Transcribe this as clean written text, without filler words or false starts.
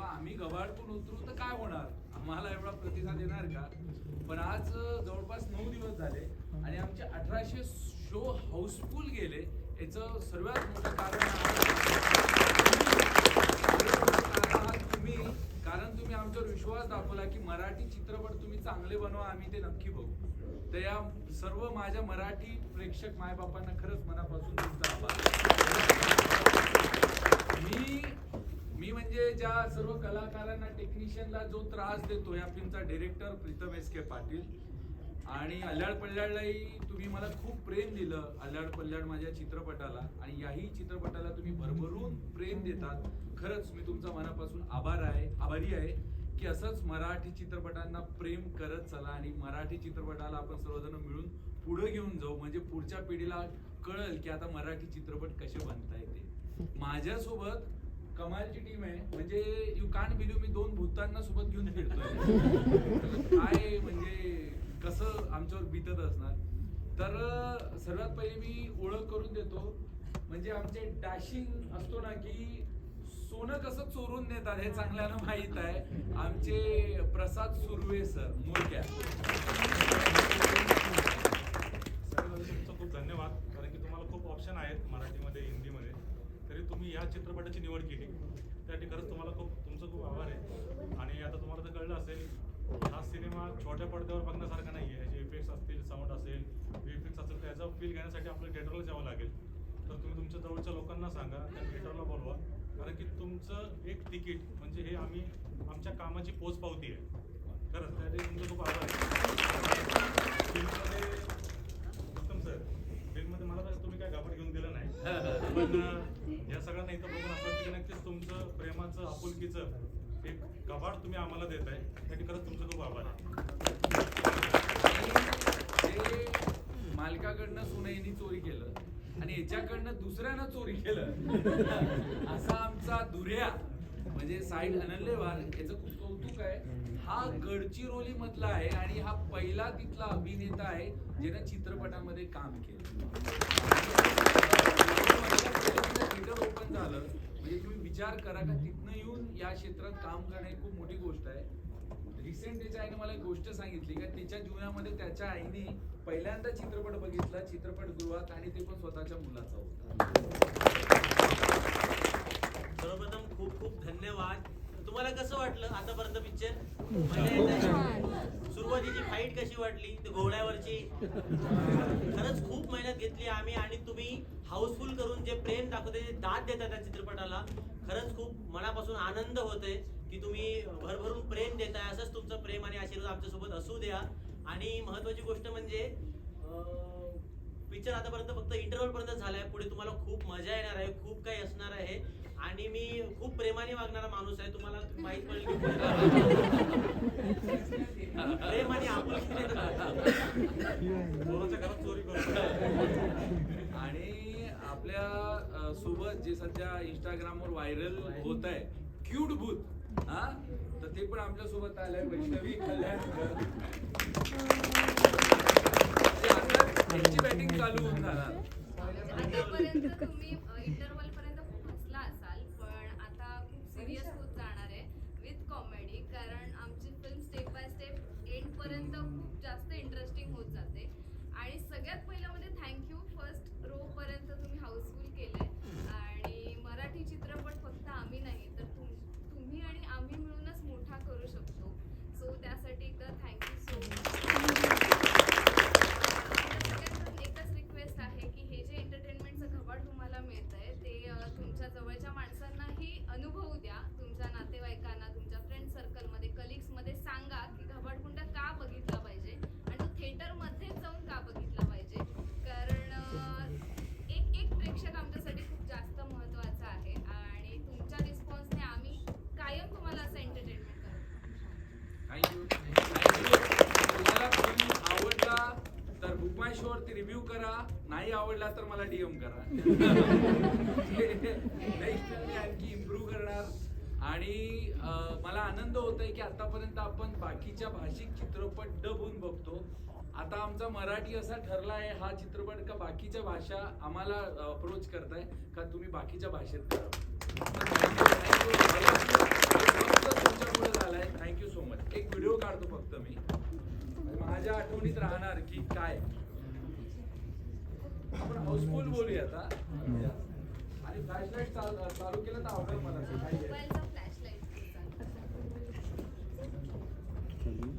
आम्ही गबाळपून उतरू तर काय होणार, आम्हाला एवढा प्रतिसाद येणार का? पण आज जवळपास 9 दिवस झाले आणि आमचे 1800 शो हाऊसफुल गेले. याचं सर्वात मोठं कारण तुम्ही, कारण तुम्ही आमच्यावर विश्वास दाखवला की मराठी चित्रपट तुम्ही चांगले बनवा, आम्ही ते नक्की बघू. तर या सर्व माझ्या मराठी प्रेक्षक मायबापांना खरंच मनापासून तुमचा आभार. मी म्हणजे ज्या सर्व कलाकारांना, टेक्निशियनला जो त्रास देतो या फिल्मचा डायरेक्टर प्रीतम एस.के. पाटील आणि अल्लाड पल्लाडलाही तुम्ही मला खूप प्रेम दिलं. अल्लाड पल्लाड माझ्या चित्रपटाला आणि याही चित्रपटाला तुम्ही भरभरून प्रेम देतात. खरंच मी तुमचा मनापासून आभारी आहे की असंच मराठी चित्रपटांना प्रेम करत चला आणि मराठी चित्रपटाला आपण सर्वजण मिळून पुढे घेऊन जाऊ. म्हणजे पुढच्या पिढीला कळेल की आता मराठी चित्रपट कसे बनता येते. माझ्यासोबत कमालची टीम आहे. म्हणजे यू कांट बिलीव्ह, मी 2 भूतांना सोबत घेऊन फिरतोय. काय म्हणजे कसं आमच्यावर बीतत असणार. तर सर्वात पहिले मी ओळख करून देतो. म्हणजे आमचे डॅशिंग असतो ना की सोनं कसं चोरून नेतात हे चांगल्याला माहित आहे. आमचे प्रसाद सुर्वे सर, मोरक्या. तुमचं खूप धन्यवाद, कारण की तुम्हाला खूप ऑप्शन आहेत मराठीमध्ये, हिंदीमध्ये, तरी तुम्ही या चित्रपटाची निवड केली त्यासाठी खरंच तुम्हाला तुमचं खूप आभार आहे. आणि आता तुम्हाला तर कळलं असेल, हा सिनेमा छोट्या पडद्यावर बघण्यासारखा नाही आहे. याचे इफेक्ट्स असतील, साऊंड असेल, व्हीएफएक्स असेल, त्याचा फील घेण्यासाठी आपल्याला थिएटरला जावं लागेल. तर तुम्ही तुमच्या जवळच्या लोकांना सांगा, त्या थिएटरला बोलवा, कारण की तुमचं एक तिकीट म्हणजे हे आम्ही आमच्या कामाची पोचपावती आहे. खरंच त्यासाठी तुमचं खूप आभार आहे. फिल्ममध्ये उत्तम सर, फिल्ममध्ये मला तर तुम्ही काय घाबरट घेऊन दिलं नाही, पण या सगळ्यांना इथं बघून असं वाटतं की नक्कीच तुमचं प्रेमाचं, आपुलकीचं एक कबाड तुम्ही आम्हाला देत आहे. त्यासाठी खरंच तुमचं खूप आभार आहे. मालकाकडनं सुनेनी चोरी केलं आणि याच्याकडनं दुसऱ्यानं चोरी केलं असा आमचा दुर्या म्हणजे साईड अनल्लेवार, याचं खूप कौतुक आहे. हा गडचिरोली मधला आहे आणि हा पहिला तिथला अभिनेता आहे ज्यानं चित्रपटामध्ये काम केलं. थिएटर ओपन झालं म्हणजे तुम्ही विचार करा का तिथनं येऊन या क्षेत्रात काम करणे खूप मोठी गोष्ट आहे. रिसेंट त्याच्या आईने मला एक गोष्ट सांगितली का तिच्या जीवनामध्ये त्याच्या आईने पहिल्यांदा चित्रपट बघितला चित्रपटगृहात आणि ते पण स्वतःच्या मुलाचा होता. सर्वप्रथम खूप खूप धन्यवाद. तुम्हाला कसं वाटलं आतापर्यंत पिक्चर? सुरुवातीची फाईट कशी वाटली, ते घोड्यावरची? खरंच खूप मेहनत घेतली आम्ही आणि तुम्ही हाऊसफुल करून जे प्रेम दाखवते, जे दाद देता त्या चित्रपटाला, खरंच खूप मनापासून आनंद होतोय की तुम्ही भरभरून प्रेम देताय. असंच तुमचं प्रेम आणि आशीर्वाद आमच्यासोबत असू द्या. आणि महत्वाची गोष्ट म्हणजे पिक्चर आतापर्यंत फक्त इंटरव्हल पर्यंत झालाय. पुढे तुम्हाला खूप मजा येणार आहे, खूप काही असणार आहे. आणि मी खूप प्रेमाने वागणारा माणूस आहे, तुम्हाला माहित पडलं. प्रेम आणि आपुलकी घरात चोरी करू. आणि आपल्या सोबत जे सध्या इंस्टाग्रामवर व्हायरल होत आहे क्यूट भूत, हा, तर ते पण आपल्या सोबत आलंय. वैष्णवी कल्याणकर, त्यांची बॅटिंग चालू होऊन जाणार. आतापर्यंत तुम्ही इंटरव्हल पर्यंत खूप हसला असाल, पण आता खूप सिरियस होत जाणार आहे विथ कॉमेडी, कारण आमची film step by step end पर्यंत खूप जास्त इंटरेस्टिंग होत जाते. आणि सगळ्यात पहिलं म्हणजे थँक्यू, फर्स्ट रो पर्यंत तुम्ही हाऊसफुल केलंय. आणि मराठी चित्रपट फक्त आम्ही नाही तर तुम्ही आणि आम्ही मिळूनच मोठा करू शकतो. सो त्यासाठी एकदा थँक्यू सो मच. एकच रिक्वेस्ट आहे की हे जे एंटरटेनमेंटचं घबाड तुम्हाला मिळतंय ते तुमच्या जवळच्या माणसांनाही अनुभवू द्या. तुमच्या नातेवाईकांना, तुमच्या फ्रेंड सर्कलमध्ये, कलिग्समध्ये सांगा की घबाडकुंड का बघितला पाहिजे आणि तो थिएटरमध्येच जाऊन का बघितला पाहिजे. कारण एक प्रेक्षक आमच्यासाठी खूप जास्त महत्त्वाचा आहे आणि तुमच्या रिस्पॉन्सने आम्ही कायम तुम्हाला असं एंटरटेनमेंट करतो. थँक्यू. तुम्हाला फिल्म आवडला तर बुकमायशोवरती रिव्ह्यू करा, नाही आवडला तर मला डीएम करा. नेक्स्ट मी आणखी इम्प्रूव्ह करणार. आणि मला आनंद होत आहे की आतापर्यंत आपण बाकीच्या भाषिक चित्रपट डबून बघतो. आता आमचा मराठी असा ठरला आहे हा चित्रपट का बाकीच्या भाषा आम्हाला अप्रोच करताय का तुम्ही बाकीच्या भाषेत करा. फुल बोलूया आता. आणि फ्लॅशलाईट चालू केलं तर अवघड मला ते काही आहे. मोबाईलचा फ्लॅशलाईट चलिए